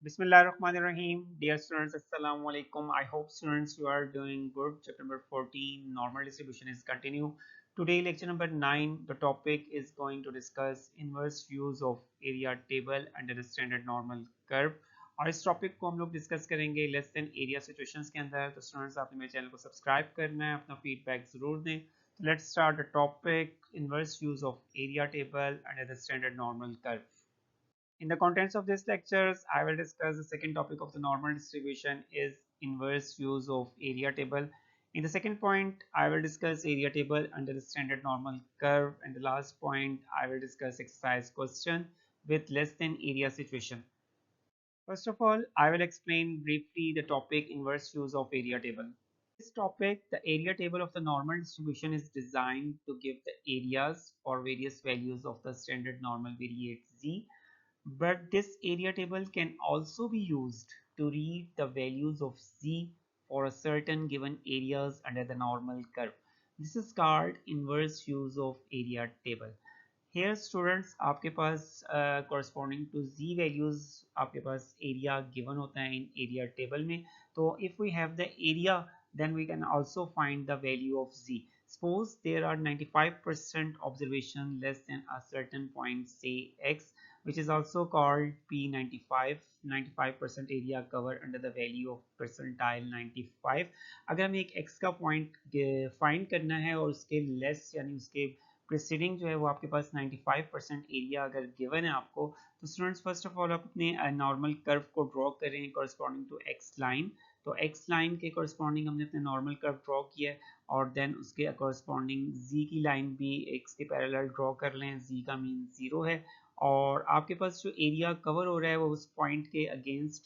Bismillahirrahmanirrahim. Dear students, Assalamu alaikum. I hope students you are doing good. Chapter number 14, normal distribution is continue. Today lecture number 9, the topic is going to discuss inverse views of area table under the standard normal curve. और इस topic को हम लोग discuss करेंगे less than area situations के अंदर। तो students आपने मेरे चैनल को सब्सक्राइब करना है, अपना फीडबैक जरूर दें। तो let's start the topic inverse views of area table under the standard normal curve. In the contents of this lectures, I will discuss the second topic of the normal distribution is inverse views of area table. In the second point, I will discuss area table under the standard normal curve, and the last point, I will discuss exercise question with less than area situation. First of all, I will explain briefly the topic inverse views of area table. This topic, the area table of the normal distribution is designed to give the areas for various values of the standard normal variate z, but this area table can also be used to read the values of z for a certain given areas under the normal curve. This is called inverse use of area table. Here students आपके पास corresponding to z values आपके पास area given होता है in area table में. तो if we have the area, then we can also find the value of z. Suppose there are 95% observation less than a certain point, say x, which is also called P95. 95% area cover under the value of percentile 95. अगर हमें एक x का point find करना है और उसके less यानी उसके प्रीसीडिंग जो है वो आपके पास 95% एरिया अगर गिवन है आपको, तो स्टूडेंट्स फर्स्ट ऑफ ऑल आप अपने नॉर्मल कर्व को ड्रॉ करें कॉरस्पॉन्डिंग टू एक्स लाइन। तो एक्स लाइन के कॉरस्पॉन्डिंग हमने अपने नॉर्मल कर्व ड्रॉ किया है और देन उसके कॉरस्पॉन्डिंग जी की लाइन भी एक्स के पैरेलल ड्रॉ कर लें। जी का मीन 0 है और आपके पास जो एरिया कवर हो रहा है वो उस पॉइंट के against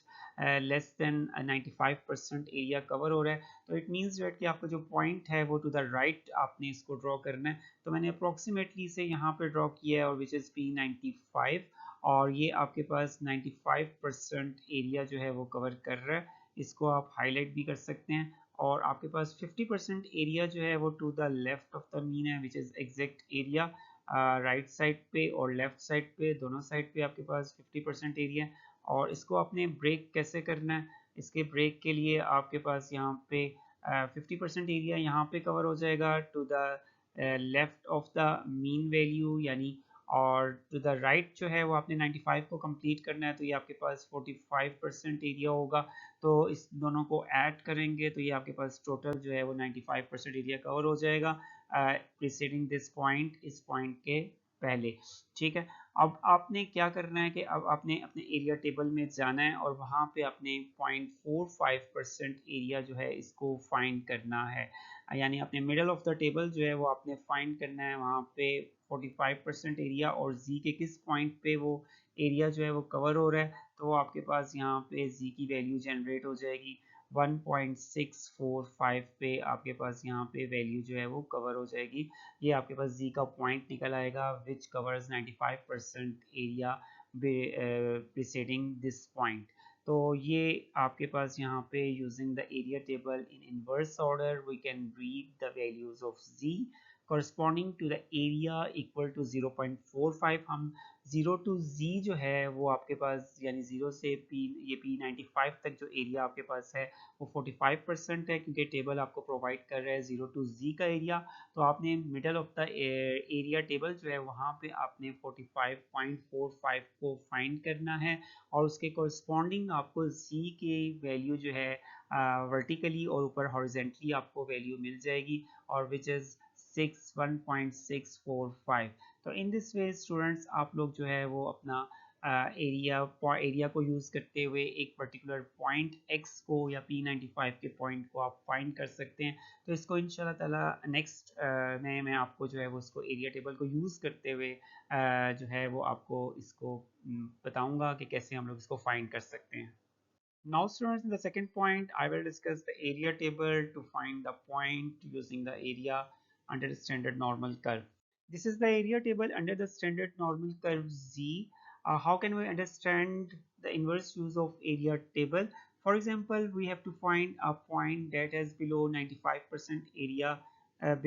less than 95% area cover हो रहा है। तो इट मीन्स दैट कि आपका जो पॉइंट है वो टू द राइट आपने इसको ड्रॉ करना है। तो मैंने अप्रोक्सीमेटली से यहाँ पे ड्रॉ किया है और विच इज़ P95 और ये आपके पास 95% एरिया जो है वो कवर कर रहा है। इसको आप हाईलाइट भी कर सकते हैं और आपके पास 50% एरिया जो है वो to the left of the mean है which is exact area. Right side पे और लेफ्ट साइड पे दोनों साइड पे आपके पास 50% एरिया। और इसको आपने ब्रेक कैसे करना है, इसके ब्रेक के लिए आपके पास यहाँ पे 50% एरिया यहाँ पे कवर हो जाएगा to the left of the mean value यानी, और टू द राइट जो है वो आपने 95 को कंप्लीट करना है तो ये आपके पास 45% एरिया होगा। तो इस दोनों को ऐड करेंगे तो ये आपके पास टोटल जो है वो 95% एरिया कवर हो जाएगा प्रीसीडिंग दिस पॉइंट, इस पॉइंट के पहले। ठीक है, अब आपने क्या करना है कि अब आपने अपने एरिया टेबल में जाना है और वहाँ पे अपने 0.45% एरिया जो है इसको फाइंड करना है। यानी अपने मिडल ऑफ द टेबल जो है वो आपने फाइंड करना है वहाँ पे 45% एरिया और जी के किस पॉइंट पे वो एरिया जो है वो कवर हो रहा है। तो वो आपके पास यहाँ पे जी की वैल्यू जनरेट हो जाएगी 1.645 पे आपके पास यहाँ पे वैल्यू जो है वो कवर हो जाएगी। ये आपके पास जी का पॉइंट निकल आएगा which covers 95% area preceding this point. तो ये आपके पास यहाँ पे using the area table in inverse order we can read the values of z corresponding to the area equal to 0.45। हम 0 to z जो है वो आपके पास यानी 0 से p ये P95 तक जो एरिया आपके पास है वो 45% है क्योंकि टेबल आपको प्रोवाइड कर रहा है 0 to z का एरिया। तो आपने middle of the area table जो है वहाँ पे आपने 45.45 को फाइंड करना है और उसके कोरस्पॉन्डिंग आपको z की वैल्यू जो है वर्टिकली और ऊपर हॉरिजेंटली आपको वैल्यू मिल जाएगी और विच इज़ 1.645। तो इन दिस वे स्टूडेंट्स आप लोग जो है वो अपना एरिया को यूज़ करते हुए एक पर्टिकुलर पॉइंट x को या P95 के पॉइंट को आप फाइंड कर सकते हैं। तो इसको इंशाल्लाह ताला नेक्स्ट में मैं आपको जो है वो इसको एरिया टेबल को यूज़ करते हुए जो है वो आपको इसको बताऊंगा कि कैसे हम लोग इसको फाइंड कर सकते हैं। Now students, in the second point, I will discuss the area table to find the point using the area under the standard normal curve. This is the area table under the standard normal curve Z. How can we understand the inverse use of area table? For example, we have to find a point that has below 95% area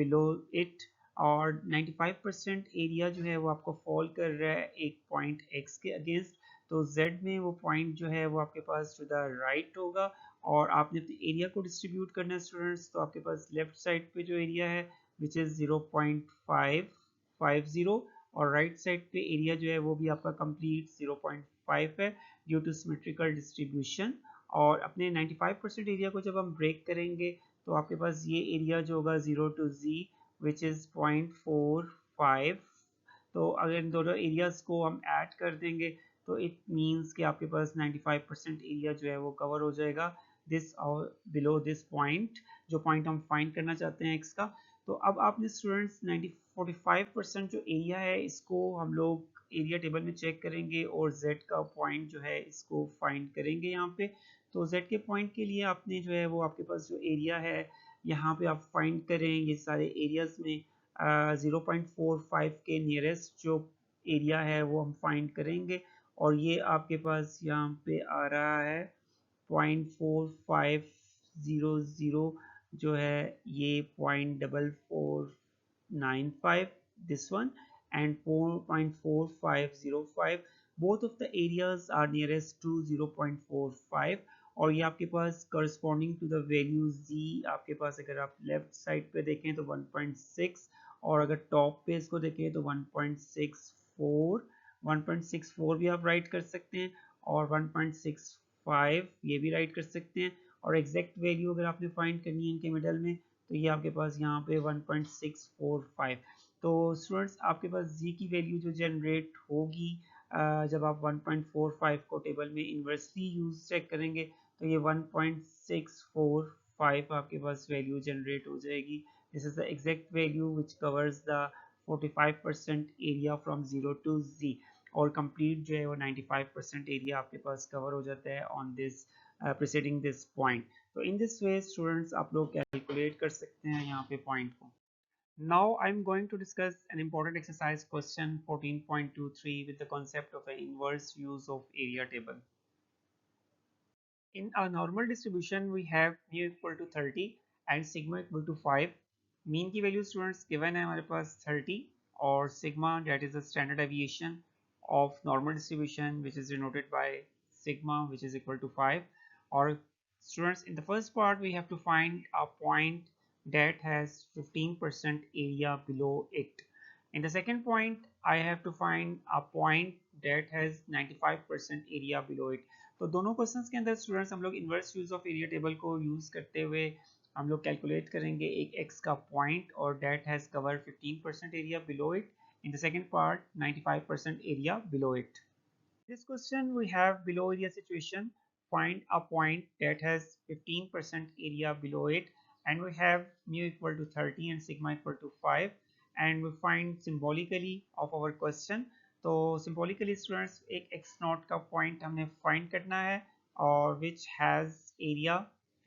below it, और 95% area जो है वो आपको fall कर रहा है एक point x के अगेंस्ट। तो Z में वो पॉइंट जो है वो आपके पास टू द राइट होगा। और आपने अपने एरिया को डिस्ट्रीब्यूट करना है स्टूडेंट्स, तो आपके पास लेफ्ट साइड पे जो एरिया है विच इज़ 0.550, और राइट साइड पे एरिया जो है वो भी आपका कंप्लीट 0.5 है ड्यू टू सिमेट्रिकल डिस्ट्रीब्यूशन। और अपने 95% एरिया को जब हम ब्रेक करेंगे तो आपके पास ये एरिया जो होगा 0 to Z विच इज़ 0.45। तो अगर इन दोनों एरियाज को हम ऐड कर देंगे तो इट मीन्स कि आपके पास 95% एरिया जो है वो कवर हो जाएगा दिस और बिलो दिस पॉइंट, जो पॉइंट हम फाइंड करना चाहते हैं एक्स का। तो अब आपने स्टूडेंट्स 45% जो एरिया है इसको हम लोग एरिया टेबल में चेक करेंगे और z का पॉइंट जो है इसको फाइंड करेंगे यहाँ पे। तो z के पॉइंट के लिए आपने जो है वो आपके पास जो एरिया है यहाँ पे आप फाइंड करें ये सारे एरियाज में 0.45 के नियरेस्ट जो एरिया है वो हम फाइंड करेंगे। और ये आपके पास यहाँ पे आ रहा है 0.4500 जो है ये 0.4495 this one and 4.4505, both of the areas are nearest to 0.45। और ये आपके पास corresponding to the value z आपके पास अगर आप लेफ्ट साइड पे देखें तो 1.6 और अगर टॉप पे इसको देखें तो 1.64, 1.64 भी आप राइट कर सकते हैं और 1.65 ये भी राइट कर सकते हैं। और एग्जैक्ट वैल्यू अगर आपने फाइंड करनी है इनके मिडल में तो ये आपके पास यहाँ पे 1.645। तो स्टूडेंट्स आपके पास z की वैल्यू जो जनरेट होगी जब आप 1.45 को टेबल में इन्वर्सली यूज चेक करेंगे तो ये 1.645 आपके पास वैल्यू जनरेट हो जाएगी। This is the exact value which covers the 45% area from 0 to z, और कंप्लीट जो है वो 95% एरिया आपके पास कवर हो जाता है on this preceding this point. तो इन दिस वे स्टूडेंट्स आप लोग कैलकुलेट कर सकते हैं यहाँ पे पॉइंट को। Now I'm going to discuss an important exercise question 14.23 with the concept of an inverse use of area table. In a normal distribution, we have mu equal to 30 and sigma equal to 5. Mean की value students given है हमारे पास 30 और sigma that is the standard deviation of normal distribution which is denoted by sigma which is equal to 5. Or students in the first part we have to find a point that has 15% area below it. In the second point I have to find a point that has 95% area below it. तो दोनों questions के अंदर students हम लोग inverse use of area table को use करते हुए हम लोग कैलकुलेट करेंगे एक एक्स का पॉइंट और that has cover 15% area below it, in the second part 95% area below it. This question we have below area situation. Find a point that has 15% area below it, and we have mu equal to 30 and sigma equal to 5, and we find symbolically of our question. तो symbolically students एक x naught का point हमने find करना है और which has area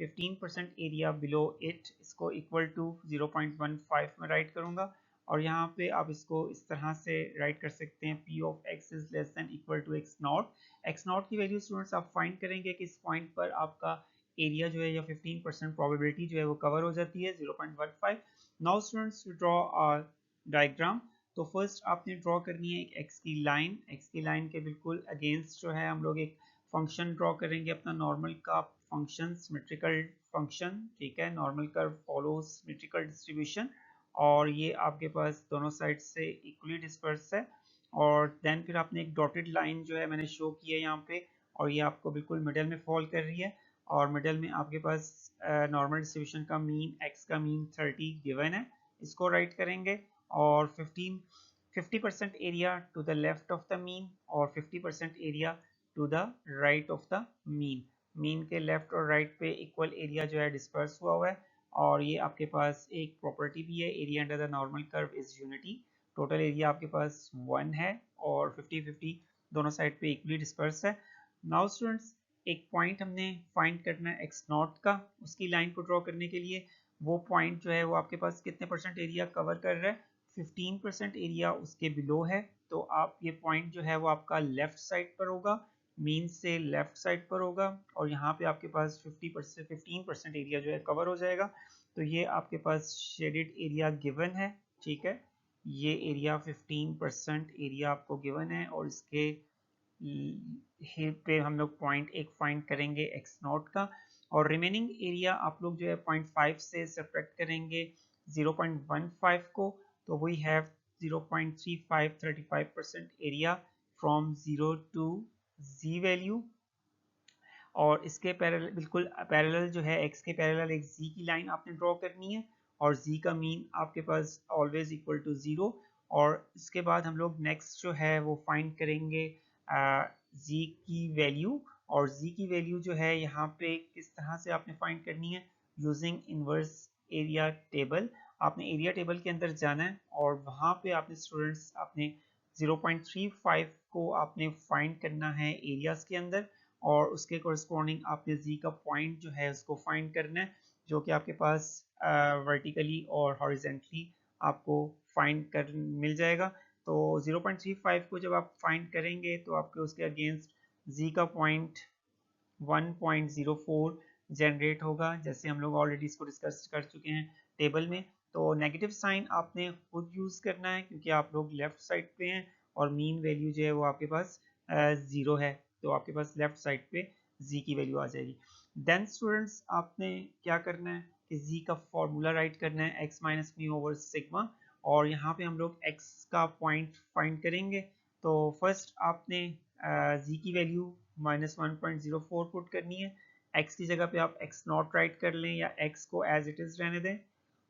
15% area below it, इसको equal to 0.15 में write करूँगा। और यहाँ पे आप इसको इस तरह से राइट कर सकते हैं p of x is less than equal to x naught. x naught की वैल्यू स्टूडेंट्स आप फाइंड करेंगे कि इस पॉइंट पर आपका एरिया जो है या 15% प्रोबेबिलिटी जो है वो कवर हो जाती है 0.15। Now students to draw a diagram, तो फर्स्ट आपने ड्रॉ करनी है एक x की लाइन के बिल्कुल अगेंस्ट जो है हम लोग एक फंक्शन ड्रॉ करेंगे अपना नॉर्मल का फंक्शन सिमेट्रिकल फंक्शन, ठीक है। Normal curve follows symmetrical distribution और ये आपके पास दोनों साइड से इक्वली डिस्पर्स है। और देन फिर आपने एक डॉटेड लाइन जो है मैंने शो की है यहाँ पे और ये आपको बिल्कुल मिडल में फॉल कर रही है और मिडल में आपके पास नॉर्मल डिस्ट्रीब्यूशन का मीन x का मीन 30 गिवन है, इसको राइट करेंगे और 50% area to the left of the mean और 50% area to the right of the mean. Mean के लेफ्ट और राइट पे इक्वल एरिया जो है डिस्पर्स हुआ है और ये आपके पास एक प्रॉपर्टी भी है area under the normal curve is unity. Total area आपके पास 1 है और 50-50 दोनों साइड पे इक्वली डिस्पर्स है। नाउ स्टूडेंट्स एक पॉइंट हमने फाइंड करना है x नॉट का, उसकी लाइन को ड्रॉ करने के लिए वो पॉइंट जो है वो आपके पास कितने परसेंट एरिया कवर कर रहा है, 15% एरिया उसके बिलो है। तो आप ये पॉइंट जो है वो आपका लेफ्ट साइड पर होगा, मीन से लेफ्ट साइड पर होगा और यहाँ पे आपके पास 15% एरिया जो है कवर हो जाएगा। तो ये आपके पास शेडेड एरिया गिवन है, ठीक है। ये एरिया 15% एरिया आपको गिवन है और इसके पे हम लोग पॉइंट एक फाइंड करेंगे एक्स नॉट का, और रिमेनिंग एरिया आप लोग जो है 0.5 से सब्ट्रैक्ट करेंगे 0.15 को, तो we have 0.3535% area from 0 to z value. और इसके पैरेलल, बिल्कुल पैरेलल जो है एक्स के पैरेलल एक जी की लाइन आपने ड्रॉ करनी है, और जी का मीन आपके पास ऑलवेज इक्वल टू 0। और इसके बाद हम लोग नेक्स्ट जो है वो फाइंड करेंगे जी की वैल्यू। और जी की वैल्यू जो है यहाँ पे किस तरह से आपने फाइंड करनी है, यूजिंग इनवर्स एरिया टेबल। आपने एरिया टेबल के अंदर जाना है और वहाँ पे आपने स्टूडेंट्स आपने 0.35 को आपने फाइंड करना है एरियाज के अंदर, और उसके कोरस्पॉन्डिंग आपने जी का पॉइंट जो है उसको फाइंड करना है, जो कि आपके पास वर्टिकली और हॉरिजेंटली आपको फाइंड कर मिल जाएगा। तो 0.35 को जब आप फाइंड करेंगे तो आपके उसके अगेंस्ट जी का पॉइंट 1.04 जनरेट होगा, जैसे हम लोग ऑलरेडी इसको डिस्कस कर चुके हैं टेबल में। तो नेगेटिव साइन आपने खुद यूज़ करना है क्योंकि आप लोग लेफ्ट साइड पे हैं, और मीन वैल्यू जो है वो आपके पास 0 है, तो आपके पास लेफ्ट साइड पे जी की वैल्यू आ जाएगी। देन स्टूडेंट्स आपने क्या करना है कि जी का फॉर्मूला राइट करना है x minus me over sigma, और यहाँ पे हम लोग एक्स का पॉइंट फाइंड करेंगे। तो फर्स्ट आपने जी की वैल्यू -1.04 पुट करनी है, एक्स की जगह पे आप एक्स नॉट राइट कर लें या एक्स को एज इट इज़ रहने दें,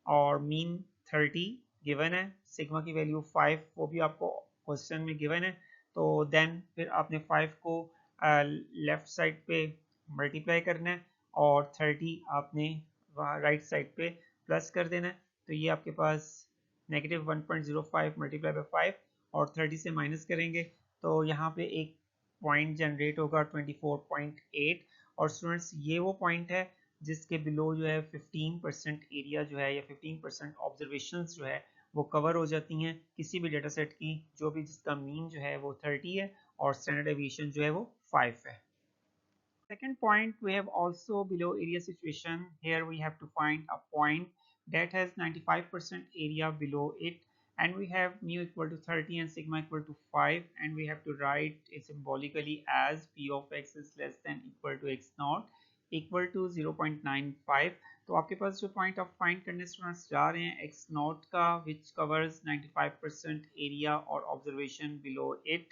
और मीन 30 गिवन है, सिग्मा की वैल्यू 5 वो भी आपको क्वेश्चन में गिवन है। तो देन फिर आपने 5 को लेफ्ट साइड पे मल्टीप्लाई करना है, और 30 आपने राइट साइड पे प्लस कर देना है। तो ये आपके पास -1.05 मल्टीप्लाई बाई 5 और 30 से माइनस करेंगे तो यहाँ पे एक पॉइंट जनरेट होगा 24.8। और स्टूडेंट्स ये वो पॉइंट है जिसके बिलो जो है 15% एरिया जो है या 15% ऑब्जर्वेशंस जो है वो कवर हो जाती हैं किसी भी डेटा सेट की, जो भी जिसका मीन जो है वो 30 है और स्टैंडर्ड डेविएशन जो है वो 5 है। Second point, we have also below area situation. Here we have to find a point that has 95% area below it, and we have mu equal to 30 and sigma equal to 5, and we have to write it symbolically as p of x is less than equal to x naught equal to 0.95। तो आपके पास जो point आप find करने students जा रहे हैं x not का, विच covers 95% area और ऑब्जर्वेशन बिलो इट।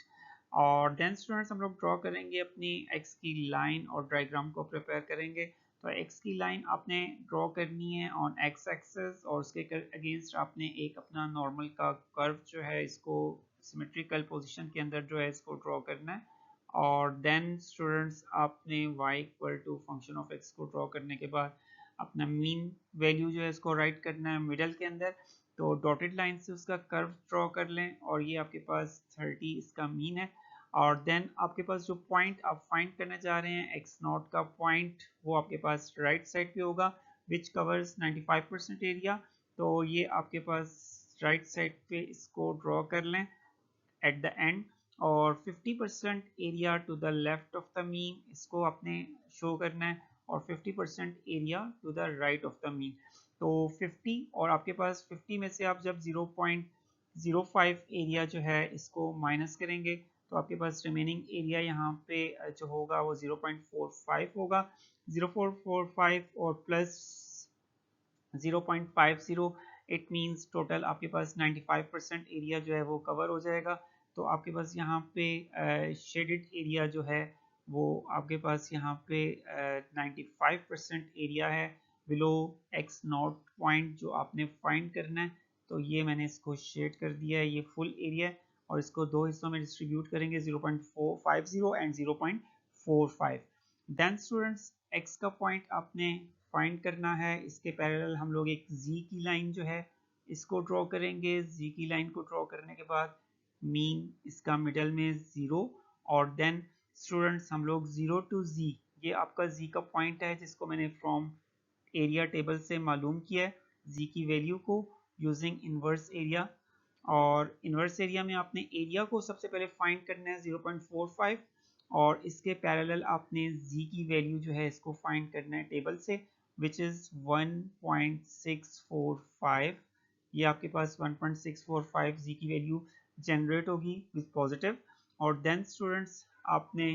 और देन स्टूडेंट्स हम लोग ड्रॉ करेंगे अपनी एक्स की लाइन और डायग्राम को प्रिपेयर करेंगे। तो एक्स की लाइन आपने ड्रॉ करनी है ऑन एक्स एक्सेस, और उसके अगेंस्ट आपने एक अपना नॉर्मल का कर्व जो है इसको सिमेट्रिकल पोजीशन के अंदर जो है इसको ड्रॉ करना है। और देन स्टूडेंट्स आपने y equal to function of x को ड्रॉ करने के बाद अपना मीन वैल्यू जो है इसको राइट करना है मिडल के अंदर। तो डॉटेड लाइन से उसका कर्व ड्रॉ कर लें, और ये आपके पास 30 इसका मीन है। और देन आपके पास जो पॉइंट आप फाइंड करने जा रहे हैं एक्स नॉट का पॉइंट, वो आपके पास राइट साइड पे होगा विच कवर्स 95% एरिया। तो ये आपके पास राइट साइड पे इसको ड्रॉ कर लें एट द एंड, और 50% area to the left of the mean इसको आपने शो करना है, और 50% area to the right of the mean. तो 50 और आपके पास 50 में से आप जब 0.05 एरिया जो है इसको माइनस करेंगे तो आपके पास रिमेनिंग एरिया यहाँ पे जो होगा वो 0.45 होगा। 0.445 और प्लस 0.50 इट मीन्स टोटल आपके पास 95% एरिया जो है वो कवर हो जाएगा। तो आपके पास यहाँ पे शेडेड एरिया जो है वो आपके पास यहाँ पे 95% एरिया है बिलो एक्स नॉट पॉइंट जो आपने फाइंड करना है। तो ये मैंने इसको शेड कर दिया है, ये फुल एरिया है, और इसको दो हिस्सों में डिस्ट्रीब्यूट करेंगे 0.450 एंड 0.45। देन स्टूडेंट्स एक्स का पॉइंट आपने फाइंड करना है, इसके पैरेलल हम लोग एक z की लाइन जो है इसको ड्रॉ करेंगे। z की लाइन को ड्रॉ करने के बाद मीन इसका मिडल में 0, और देन स्टूडेंट्स हम लोग 0 टू z, ये आपका z का पॉइंट है जिसको मैंने फ्रॉम एरिया टेबल से मालूम किया है z की वैल्यू को यूजिंग इनवर्स एरिया। और इनवर्स एरिया में आपने एरिया को सबसे पहले फाइंड करना है 0.45, और इसके पैरेलल आपने z की वैल्यू जो है इसको फाइंड करना है टेबल से विच इज़ 1.645। ये आपके पास 1.645 z की वैल्यू जनरेट होगी विथ पॉजिटिव। और देन स्टूडेंट्स आपने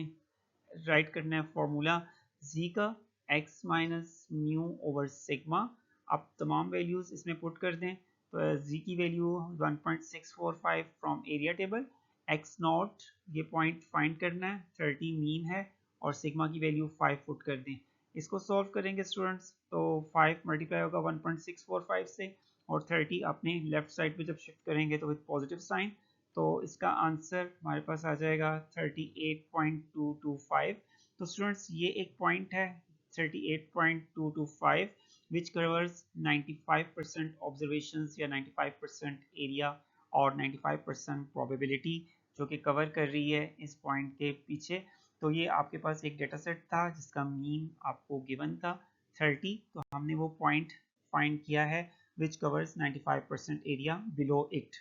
राइट करना है फॉर्मूला z का x minus mu over sigma. आप तमाम वैल्यूज इसमें पुट कर दें तो z की value 1.645 from area table, x not ये पॉइंट फाइंड करना है, 30 मीन है, और सिग्मा की वैल्यू 5 पुट कर दें। इसको सॉल्व करेंगे स्टूडेंट्स तो 5 मल्टीप्लाई होगा 1.645 से, और 30 अपने लेफ्ट साइड पे जब शिफ्ट करेंगे तो विद पॉजिटिव साइन, तो इसका आंसर हमारे पास आ जाएगा 38.225। तो स्टूडेंट्स ये एक पॉइंट है 38.225 विच कवर्स 95% ऑब्जर्वेशंस या 95% एरिया और 95% प्रोबेबिलिटी जो कि कवर कर रही है इस पॉइंट के पीछे। तो ये आपके पास एक डेटा सेट था जिसका मीन आपको गिवन था 30, तो हमने वो पॉइंट फाइंड किया है which covers 95% area below it.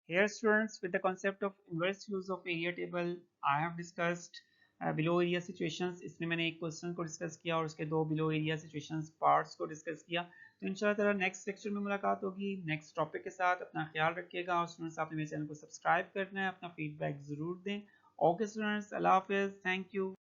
Here students, with the concept of inverse use of area table, I have discussed below area situations। इसमें मैंने एक क्वेश्चन को डिस्कस किया और उसके दो below area situations पार्ट्स को डिस्कस किया। तो इंशाल्लाह नेक्स्ट लेक्चर में मुलाकात होगी नेक्स्ट टॉपिक के साथ। अपना ख्याल रखिएगा और स्टूडेंट्स आपने मेरे चैनल को सब्सक्राइब करना है, अपना फीडबैक ज़रूर दें। ओके स्टूडेंट्स, अल्लाह हाफिज़, थैंक यू।